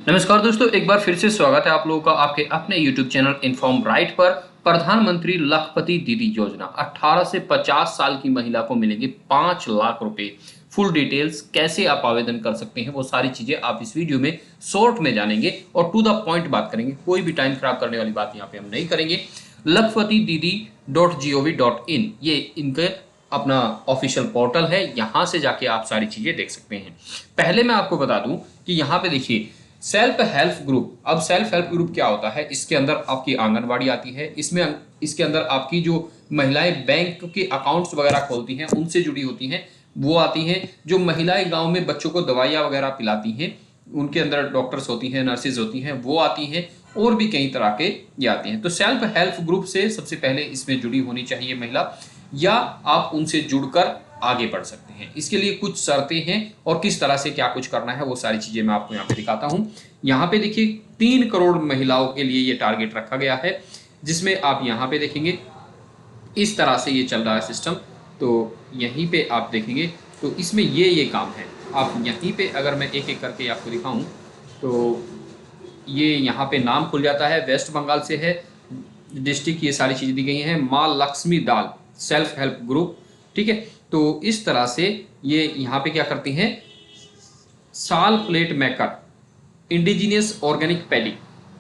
नमस्कार दोस्तों, एक बार फिर से स्वागत है आप लोगों का आपके अपने YouTube चैनल इन्फॉर्म राइट पर। प्रधानमंत्री लखपति दीदी योजना 18 से 50 साल की महिला को मिलेंगे 5 लाख रुपए। फुल डिटेल्स कैसे आप आवेदन कर सकते हैं वो सारी चीजें आप इस वीडियो में शॉर्ट में जानेंगे और टू द पॉइंट बात करेंगे। कोई भी टाइम खराब करने वाली बात यहाँ पे हम नहीं करेंगे। लखपति दीदी .gov.in ये इनके अपना ऑफिशियल पोर्टल है, यहां से जाके आप सारी चीजें देख सकते हैं। पहले मैं आपको बता दूं कि यहाँ पे देखिए सेल्फ हेल्प ग्रुप। अब सेल्फ हेल्प ग्रुप क्या होता है? इसके अंदर आपकी आंगनवाड़ी आती है, इसमें इसके अंदर आपकी जो महिलाएं बैंक के अकाउंट्स वगैरह खोलती हैं उनसे जुड़ी होती हैं वो आती हैं। जो महिलाएं गांव में बच्चों को दवाइयाँ वगैरह पिलाती हैं उनके अंदर डॉक्टर्स होती हैं, नर्सेज होती हैं, वो आती हैं और भी कई तरह के ये आते हैं। तो सेल्फ हेल्प ग्रुप से सबसे पहले इसमें जुड़ी होनी चाहिए महिला, या आप उनसे जुड़कर आगे बढ़ सकते हैं। इसके लिए कुछ शर्तें हैं और किस तरह से क्या कुछ करना है वो सारी चीजें मैं आपको यहाँ पे दिखाता हूँ। यहाँ पे देखिए 3 करोड़ महिलाओं के लिए ये टारगेट रखा गया है, जिसमें आप यहाँ पे देखेंगे इस तरह से ये चल रहा है सिस्टम। तो यहीं पे आप देखेंगे तो इसमें ये काम है। आप यहीं पे अगर मैं एक एक करके आपको दिखाऊं तो ये यहाँ पे नाम खुल जाता है, वेस्ट बंगाल से है, डिस्ट्रिक्ट ये सारी चीजें दी गई हैं, माँ लक्ष्मी दाल सेल्फ हेल्प ग्रुप। ठीक है, तो इस तरह से ये यहाँ पे क्या करती हैं, साल plate maker, indigenous organic paddy.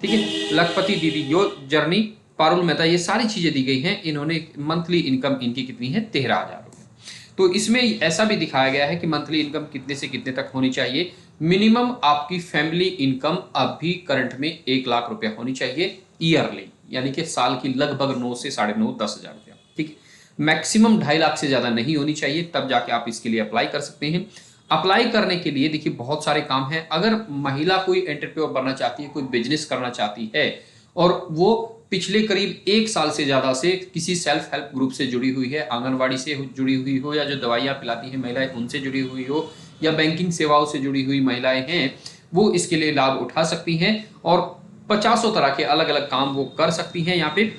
ठीक है, लखपति दीदी यो जर्नी, पारुल मेहता, ये सारी चीजें दी गई हैं। इन्होंने मंथली इनकम इनकी कितनी है, 13,000 रुपये। तो इसमें ऐसा भी दिखाया गया है कि मंथली इनकम कितने से कितने तक होनी चाहिए। मिनिमम आपकी फैमिली इनकम अभी करंट में 1 लाख रुपया होनी चाहिए ईयरली, यानी कि साल की लगभग 9 से 9.5 10,000 रुपया। ठीक है, मैक्सिमम 2.5 लाख से ज्यादा नहीं होनी चाहिए, तब जाके आप इसके लिए अप्लाई कर सकते हैं। अप्लाई करने के लिए देखिए बहुत सारे काम हैं। अगर महिला कोई एंटरप्रेन्योर बनना चाहती है, कोई बिजनेस करना चाहती है और वो पिछले करीब 1 साल से ज्यादा से किसी सेल्फ हेल्प ग्रुप से जुड़ी हुई है, आंगनवाड़ी से जुड़ी हुई हो, या जो दवाइयाँ पिलाती हैं महिलाएं उनसे जुड़ी हुई हो, या बैंकिंग सेवाओं से जुड़ी हुई महिलाएं हैं, वो इसके लिए लाभ उठा सकती हैं और 50 तरह के अलग अलग काम वो कर सकती हैं। यहाँ पे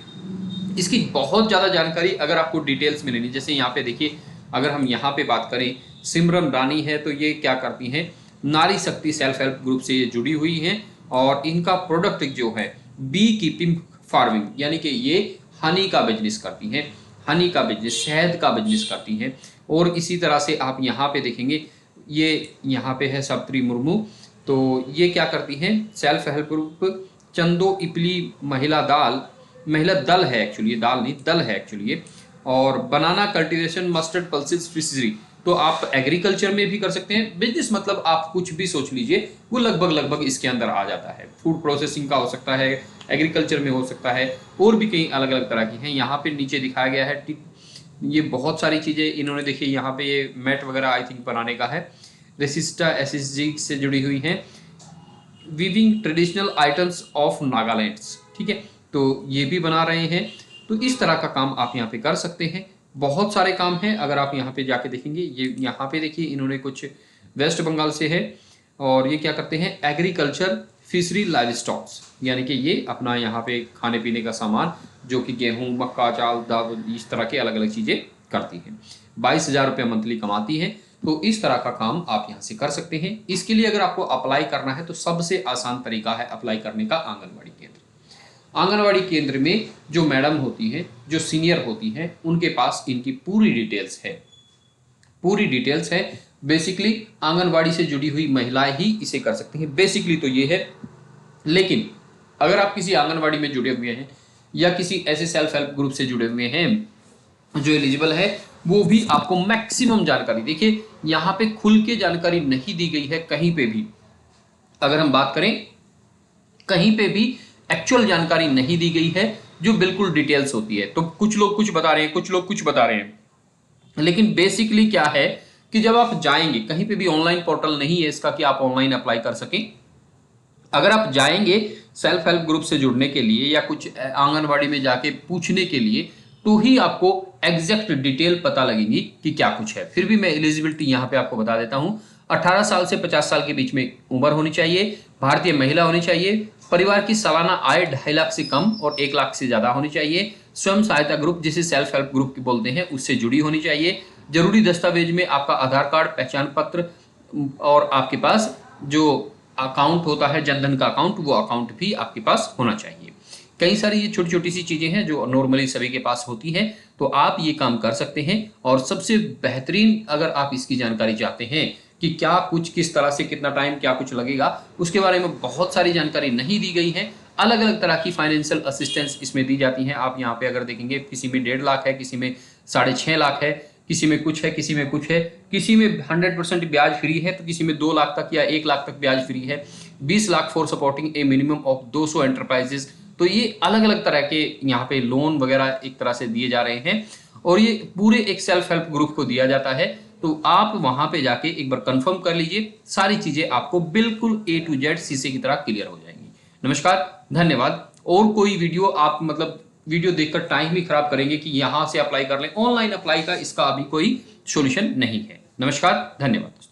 इसकी बहुत ज़्यादा जानकारी अगर आपको डिटेल्स में लेनी, जैसे यहाँ पे देखिए अगर हम यहाँ पे बात करें, सिमरन रानी है तो ये क्या करती हैं, नारी शक्ति सेल्फ हेल्प ग्रुप से ये जुड़ी हुई हैं और इनका प्रोडक्ट जो है बी कीपिंग फार्मिंग, यानी कि ये हनी का बिजनेस करती हैं, हनी का बिजनेस, शहद का बिजनेस करती हैं। और इसी तरह से आप यहाँ पे देखेंगे ये यहाँ पे है सप्तरी मुर्मू, तो ये क्या करती हैं, सेल्फ हेल्प ग्रुप चंदो इपली महिला दल है एक्चुअली, दाल नहीं दल है एक्चुअली ये। और बनाना कल्टीवेशन मस्टर्ड पल्सेस फिशरी, तो आप एग्रीकल्चर में भी कर सकते हैं बिजनेस, मतलब आप कुछ भी सोच लीजिए वो लगभग इसके अंदर आ जाता है। फूड प्रोसेसिंग का हो सकता है, एग्रीकल्चर में हो सकता है, और भी कई अलग अलग तरह की हैं। यहाँ पे नीचे दिखाया गया है ये बहुत सारी चीज़ें इन्होंने देखिए, यहाँ पे ये मैट वगैरह आई थिंक बनाने का है, रेसिस्टा एसएसजी से जुड़ी हुई हैं, weaving traditional items of Nagaland. ठीक है, तो ये भी बना रहे हैं। तो इस तरह का काम आप यहाँ पे कर सकते हैं। बहुत सारे काम हैं, अगर आप यहाँ पे जाके देखेंगे, ये यहाँ पे देखिए इन्होंने कुछ वेस्ट बंगाल से है और ये क्या करते हैं, एग्रीकल्चर फिशरी लाइव स्टॉक्स, यानी कि ये अपना यहाँ पे खाने पीने का सामान जो कि गेहूँ, मक्का, चावल, दाल, इस तरह के अलग अलग चीज़ें करती हैं। 22,000 रुपये मंथली कमाती हैं। तो इस तरह का काम आप यहाँ से कर सकते हैं। इसके लिए अगर आपको अप्लाई करना है तो सबसे आसान तरीका है अप्लाई करने का आंगनबाड़ी केंद्र। आंगनवाड़ी केंद्र में जो मैडम होती हैं, जो सीनियर होती हैं, उनके पास इनकी पूरी डिटेल्स है, पूरी डिटेल्स है। बेसिकली आंगनवाड़ी से जुड़ी हुई महिलाएं ही इसे कर सकती हैं, बेसिकली तो ये है। लेकिन अगर आप किसी आंगनवाड़ी में जुड़े हुए हैं या किसी ऐसे सेल्फ हेल्प ग्रुप से जुड़े हुए हैं जो एलिजिबल है, वो भी आपको मैक्सिमम जानकारी, देखिए यहाँ पे खुल के जानकारी नहीं दी गई है कहीं पे भी। अगर हम बात करें, कहीं पे भी एक्चुअल जानकारी नहीं दी गई है जो बिल्कुल डिटेल्स होती है। तो कुछ लोग कुछ बता रहे हैं, कुछ लोग कुछ बता रहे हैं, लेकिन बेसिकली क्या है कि जब आप जाएंगे, कहीं पे भी ऑनलाइन पोर्टल नहीं है इसका कि आप ऑनलाइन अप्लाई कर सकें। अगर आप जाएंगे सेल्फ हेल्प ग्रुप से जुड़ने के लिए या कुछ आंगनवाड़ी में जाके पूछने के लिए, तो ही आपको एग्जैक्ट डिटेल पता लगेगी कि क्या कुछ है। फिर भी मैं एलिजिबिलिटी यहाँ पे आपको बता देता हूँ। 18 साल से 50 साल के बीच में उम्र होनी चाहिए, भारतीय महिला होनी चाहिए, परिवार की सालाना आय 2.5 लाख से कम और 1 लाख से ज्यादा होनी चाहिए, स्वयं सहायता ग्रुप जिसे सेल्फ हेल्प ग्रुप बोलते हैं उससे जुड़ी होनी चाहिए। जरूरी दस्तावेज में आपका आधार कार्ड, पहचान पत्र और आपके पास जो अकाउंट होता है जनधन का अकाउंट, वो अकाउंट भी आपके पास होना चाहिए। कई सारी ये छोटी छोटी सी चीजें हैं जो नॉर्मली सभी के पास होती हैं, तो आप ये काम कर सकते हैं। और सबसे बेहतरीन अगर आप इसकी जानकारी चाहते हैं कि क्या कुछ किस तरह से कितना टाइम क्या कुछ लगेगा, उसके बारे में बहुत सारी जानकारी नहीं दी गई है। अलग अलग तरह की फाइनेंशियल असिस्टेंस इसमें दी जाती है। आप यहाँ पे अगर देखेंगे किसी में 1.5 लाख है, किसी में 6.5 लाख है, किसी में कुछ है, किसी में कुछ है, किसी में 100% ब्याज फ्री है, तो किसी में 2 लाख तक या 1 लाख तक ब्याज फ्री है। 20 lakh for supporting A minimum of 200 enterprises. तो ये अलग अलग तरह के यहाँ पे लोन वगैरह एक तरह से दिए जा रहे हैं, और ये पूरे एक सेल्फ हेल्प ग्रुप को दिया जाता है। तो आप वहां पे जाके एक बार कंफर्म कर लीजिए, सारी चीजें आपको बिल्कुल A to Z शीशे की तरह क्लियर हो जाएंगी। नमस्कार, धन्यवाद। और कोई वीडियो आप वीडियो देखकर टाइम ही खराब करेंगे कि यहां से अप्लाई कर लें, ऑनलाइन अप्लाई का इसका अभी कोई सॉल्यूशन नहीं है। नमस्कार, धन्यवाद।